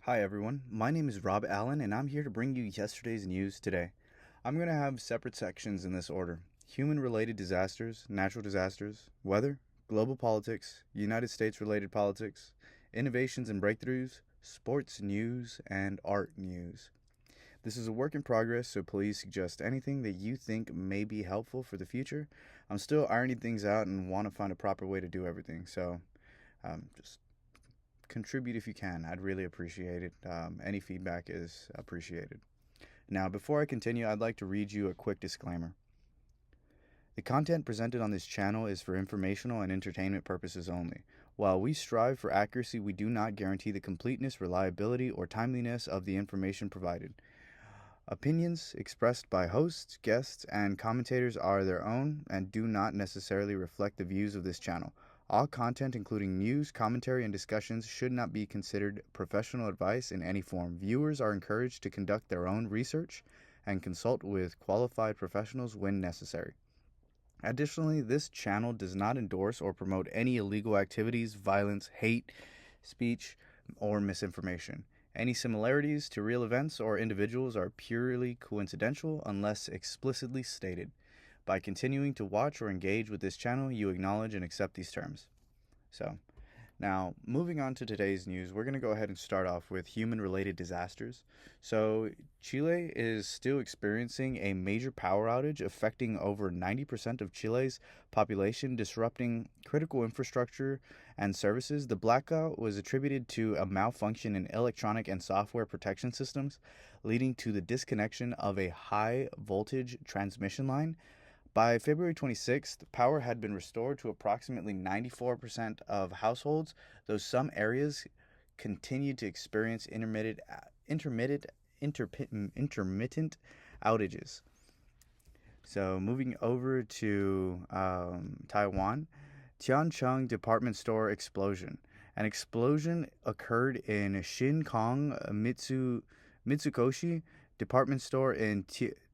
Hi everyone, my name is Rob Allan and I'm here to bring you yesterday's news today. I'm going to have separate sections in this order: human related disasters, natural disasters, weather, global politics, United States related politics, innovations and breakthroughs, sports news, and art news. This is a work in progress, so please suggest anything that you think may be helpful for the future. I'm still ironing things out and want to find a proper way to do everything, so just contribute if you can. I'd really appreciate it. Any feedback is appreciated. Now, before I continue, I'd like to read you a quick disclaimer. The content presented on this channel is for informational and entertainment purposes only. While we strive for accuracy, we do not guarantee the completeness, reliability, or timeliness of the information provided. Opinions expressed by hosts, guests, and commentators are their own and do not necessarily reflect the views of this channel. All content, including news, commentary, and discussions, should not be considered professional advice in any form. Viewers are encouraged to conduct their own research and consult with qualified professionals when necessary. Additionally, this channel does not endorse or promote any illegal activities, violence, hate speech, or misinformation. Any similarities to real events or individuals are purely coincidental unless explicitly stated. By continuing to watch or engage with this channel, you acknowledge and accept these terms. So, now moving on to today's news, we're going to go ahead and start off with human-related disasters. So, Chile is still experiencing a major power outage affecting over 90% of Chile's population, disrupting critical infrastructure and services. The blackout was attributed to a malfunction in electronic and software protection systems, leading to the disconnection of a high-voltage transmission line. By February 26th, power had been restored to approximately 94% of households, though some areas continued to experience intermittent outages. So, moving over to Taiwan, Tiancheng department store explosion. An explosion occurred in Shinkong Mitsukoshi department store in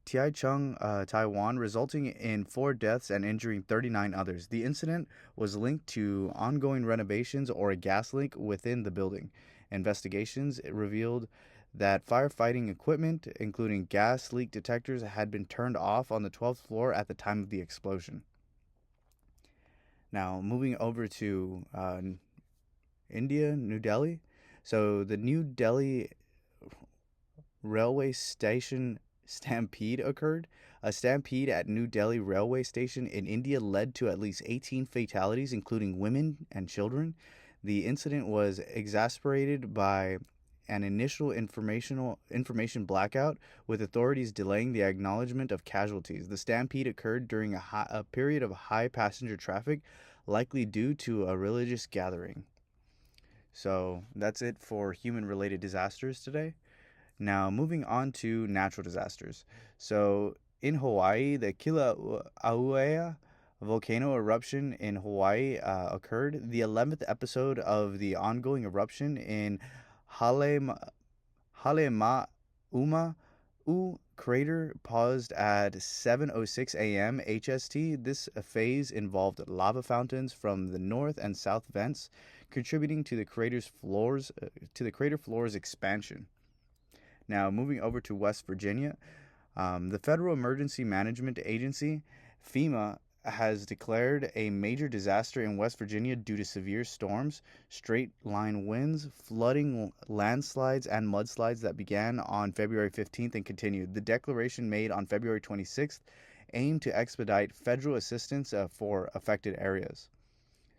Taichung, Taiwan, resulting in 4 deaths and injuring 39 others. The incident was linked to ongoing renovations or a gas leak within the building. Investigations revealed that firefighting equipment, including gas leak detectors, had been turned off on the 12th floor at the time of the explosion. Now, moving over to India, New Delhi. So, the New Delhi railway station stampede occurred. A stampede at New Delhi railway station in India led to at least 18 fatalities, including women and children. The incident was exacerbated by an initial information blackout, with authorities delaying the acknowledgement of casualties. The stampede occurred during a period of high passenger traffic, likely due to a religious gathering. So that's it for human-related disasters today. Now, moving on to natural disasters. So, in Hawaii, the Kilauea volcano eruption in Hawaii occurred. The 11th episode of the ongoing eruption in Halemauma crater paused at 7:06 a.m. HST. This phase involved lava fountains from the north and south vents, contributing to the crater floor's expansion. Now, moving over to West Virginia, the Federal Emergency Management Agency, FEMA, has declared a major disaster in West Virginia due to severe storms, straight-line winds, flooding, landslides, and mudslides that began on February 15th and continued. The declaration made on February 26th aimed to expedite federal assistance for affected areas.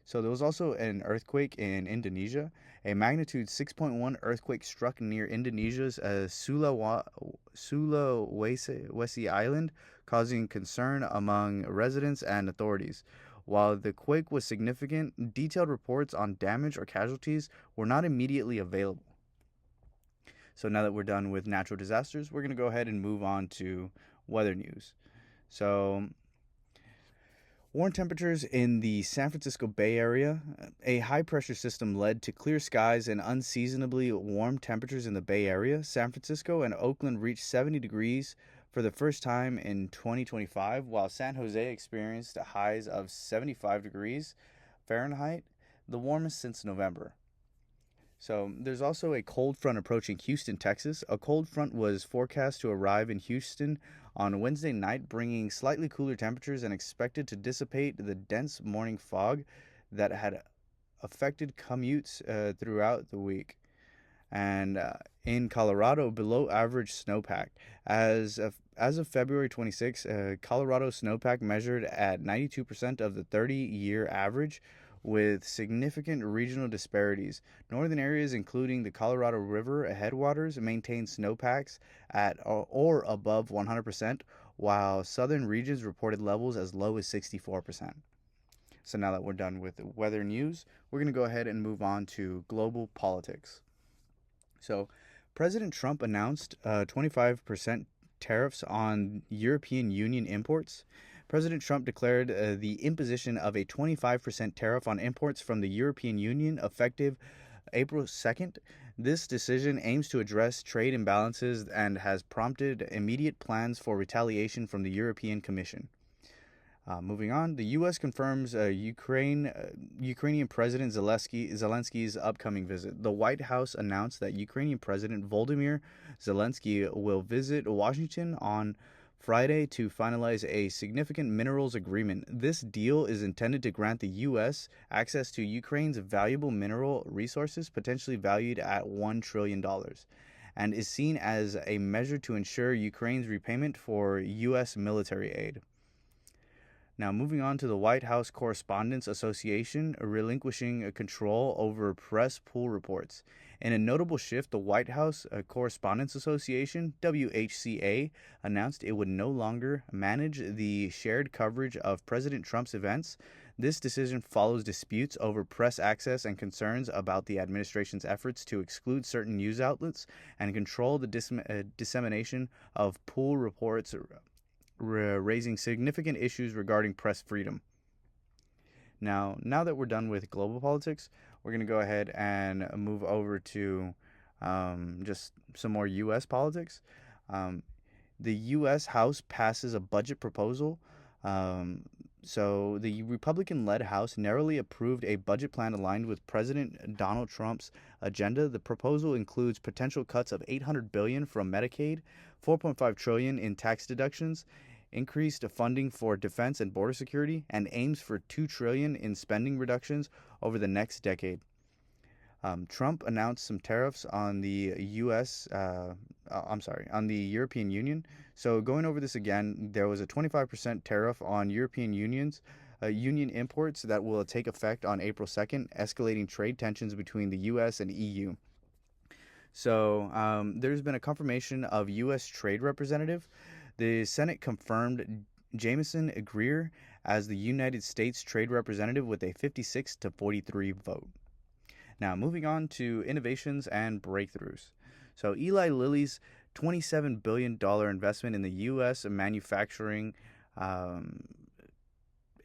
So there was also an earthquake in Indonesia. A magnitude 6.1 earthquake struck near Indonesia's Sulawesi Island, causing concern among residents and authorities. While the quake was significant, detailed reports on damage or casualties were not immediately available. So now that we're done with natural disasters, we're going to go ahead and move on to weather news. So, warm temperatures in the San Francisco Bay Area. A high-pressure system led to clear skies and unseasonably warm temperatures in the Bay Area. San Francisco and Oakland reached 70 degrees for the first time in 2025, while San Jose experienced highs of 75 degrees Fahrenheit, the warmest since November. So there's also a cold front approaching Houston, Texas. A cold front was forecast to arrive in Houston on Wednesday night, bringing slightly cooler temperatures and expected to dissipate the dense morning fog that had affected commutes throughout the week. And in Colorado, below average snowpack. As of February 26, Colorado snowpack measured at 92% of the 30-year average, with significant regional disparities. Northern areas, including the Colorado River headwaters, maintain snowpacks at or above 100%, while southern regions reported levels as low as 64%. So now that we're done with weather news, we're going to go ahead and move on to global politics. So, President Trump announced 25% tariffs on European Union imports. President Trump declared the imposition of a 25% tariff on imports from the European Union effective April 2nd. This decision aims to address trade imbalances and has prompted immediate plans for retaliation from the European Commission. Moving on, the U.S. confirms Ukrainian President Zelensky's upcoming visit. The White House announced that Ukrainian President Volodymyr Zelensky will visit Washington on Friday to finalize a significant minerals agreement. This deal is intended to grant the U.S. access to Ukraine's valuable mineral resources, potentially valued at $1 trillion, and is seen as a measure to ensure Ukraine's repayment for U.S. military aid. Now, moving on to the White House Correspondents Association relinquishing control over press pool reports. In a notable shift, the White House Correspondents Association, WHCA, announced it would no longer manage the shared coverage of President Trump's events. This decision follows disputes over press access and concerns about the administration's efforts to exclude certain news outlets and control the dissemination of pool reports, raising significant issues regarding press freedom. Now that we're done with global politics, we're going to go ahead and move over to just some more U.S. politics. The U.S. House passes a budget proposal. So the Republican-led House narrowly approved a budget plan aligned with President Donald Trump's agenda. The proposal includes potential cuts of $800 billion from Medicaid, $4.5 trillion in tax deductions, increased funding for defense and border security, and aims for $2 trillion in spending reductions over the next decade. Trump announced some tariffs on the on the European Union. So going over this again, there was a 25% tariff on European Union imports that will take effect on April 2nd, escalating trade tensions between the U.S. and EU. So there's been a confirmation of U.S. Trade Representative. The Senate confirmed Jamieson Greer as the United States Trade Representative with a 56-43 vote. Now, moving on to innovations and breakthroughs. So, Eli Lilly's $27 billion investment in the U.S. manufacturing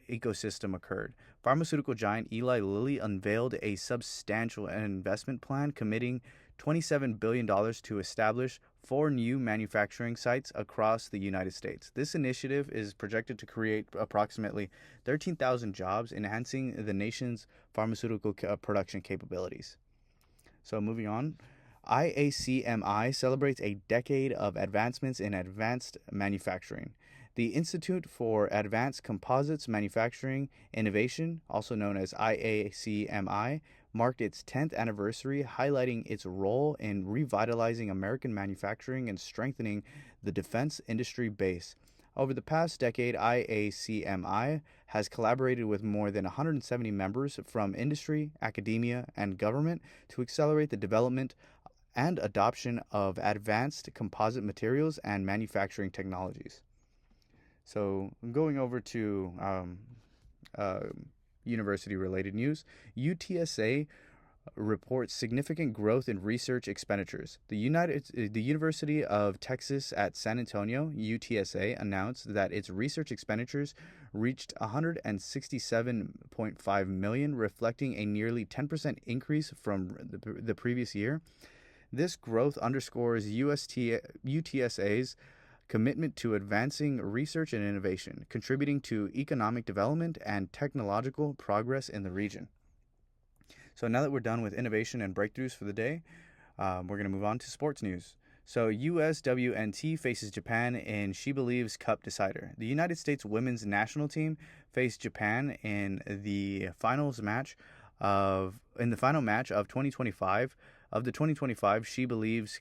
ecosystem occurred. Pharmaceutical giant Eli Lilly unveiled a substantial investment plan committing $27 billion to establish 4 new manufacturing sites across the United States. This initiative is projected to create approximately 13,000 jobs, enhancing the nation's pharmaceutical production capabilities. So moving on, IACMI celebrates a decade of advancements in advanced manufacturing. The Institute for Advanced Composites Manufacturing Innovation, also known as IACMI, marked its 10th anniversary, highlighting its role in revitalizing American manufacturing and strengthening the defense industry base. Over the past decade, IACMI has collaborated with more than 170 members from industry, academia, and government to accelerate the development and adoption of advanced composite materials and manufacturing technologies. So, going over to university-related news, UTSA reports significant growth in research expenditures. The University of Texas at San Antonio, UTSA, announced that its research expenditures reached $167.5 million, reflecting a nearly 10% increase from the previous year. This growth underscores UTSA's commitment to advancing research and innovation, contributing to economic development and technological progress in the region. So now that we're done with innovation and breakthroughs for the day, we're going to move on to sports news. So USWNT faces Japan in She Believes Cup decider. The United States women's national team faced Japan in the final match of 2025 of the 2025 She Believes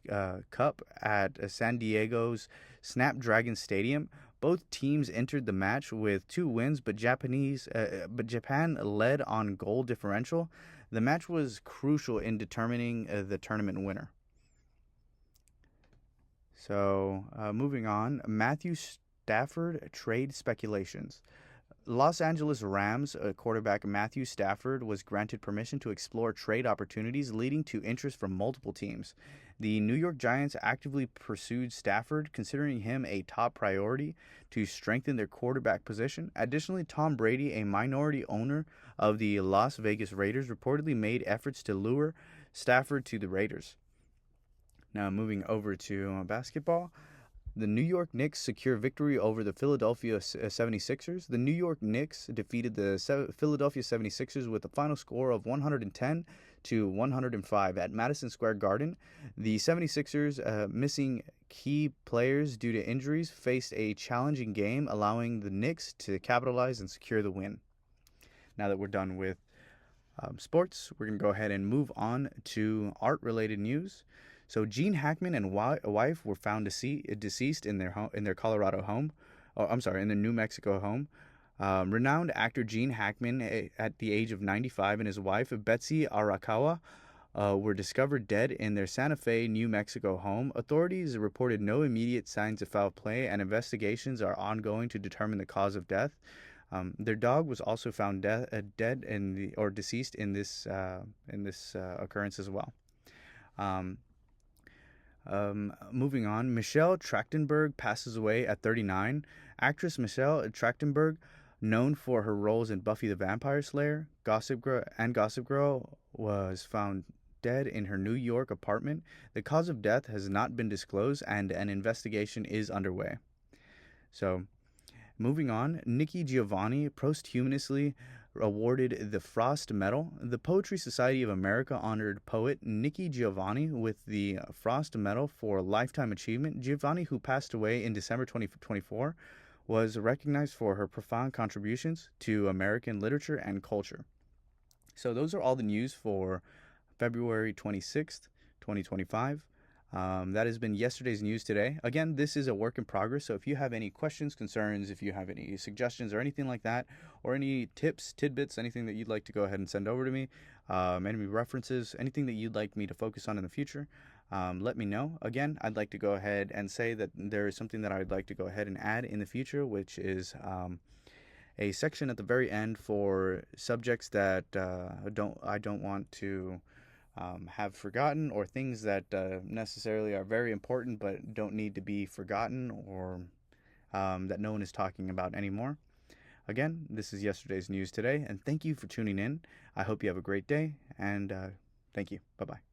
Cup at San Diego's Snapdragon Stadium. Both teams entered the match with 2 wins, but Japan led on goal differential. The match was crucial in determining the tournament winner. So, moving on, Matthew Stafford trade speculations. Los Angeles Rams quarterback Matthew Stafford was granted permission to explore trade opportunities, leading to interest from multiple teams. The New York Giants actively pursued Stafford, considering him a top priority to strengthen their quarterback position. Additionally, Tom Brady, a minority owner of the Las Vegas Raiders, reportedly made efforts to lure Stafford to the Raiders. Now, moving over to basketball. The New York Knicks secure victory over the Philadelphia 76ers. The New York Knicks defeated the Philadelphia 76ers with a final score of 110 to 105 at Madison Square Garden. The 76ers, missing key players due to injuries, faced a challenging game, allowing the Knicks to capitalize and secure the win. Now that we're done with sports, we're going to go ahead and move on to art-related news. So Gene Hackman and wife were found deceased in their Colorado home. In their New Mexico home. Renowned actor Gene Hackman, at the age of 95, and his wife Betsy Arakawa were discovered dead in their Santa Fe, New Mexico home. Authorities reported no immediate signs of foul play, and investigations are ongoing to determine the cause of death. Their dog was also found dead deceased in this occurrence as well. Moving on, Michelle Trachtenberg passes away at 39. Actress Michelle Trachtenberg, known for her roles in Buffy the Vampire Slayer, Gossip Girl, was found dead in her New York apartment. The cause of death has not been disclosed, and an investigation is underway. So, moving on, Nikki Giovanni posthumously awarded the Frost Medal. The Poetry Society of America honored poet Nikki Giovanni with the Frost Medal for Lifetime Achievement. Giovanni, who passed away in December 2024, was recognized for her profound contributions to American literature and culture. So those are all the news for February 26th, 2025. That has been yesterday's news today. Again, this is a work in progress, so if you have any questions, concerns, if you have any suggestions or anything like that, or any tips, tidbits, anything that you'd like to go ahead and send over to me, any references, anything that you'd like me to focus on in the future, let me know. Again, I'd like to go ahead and say that there is something that I'd like to go ahead and add in the future, which is a section at the very end for subjects that I don't want to have forgotten, or things that necessarily are very important but don't need to be forgotten, or that no one is talking about anymore. Again, this is yesterday's news today, and thank you for tuning in. I hope you have a great day, and thank you. Bye-bye.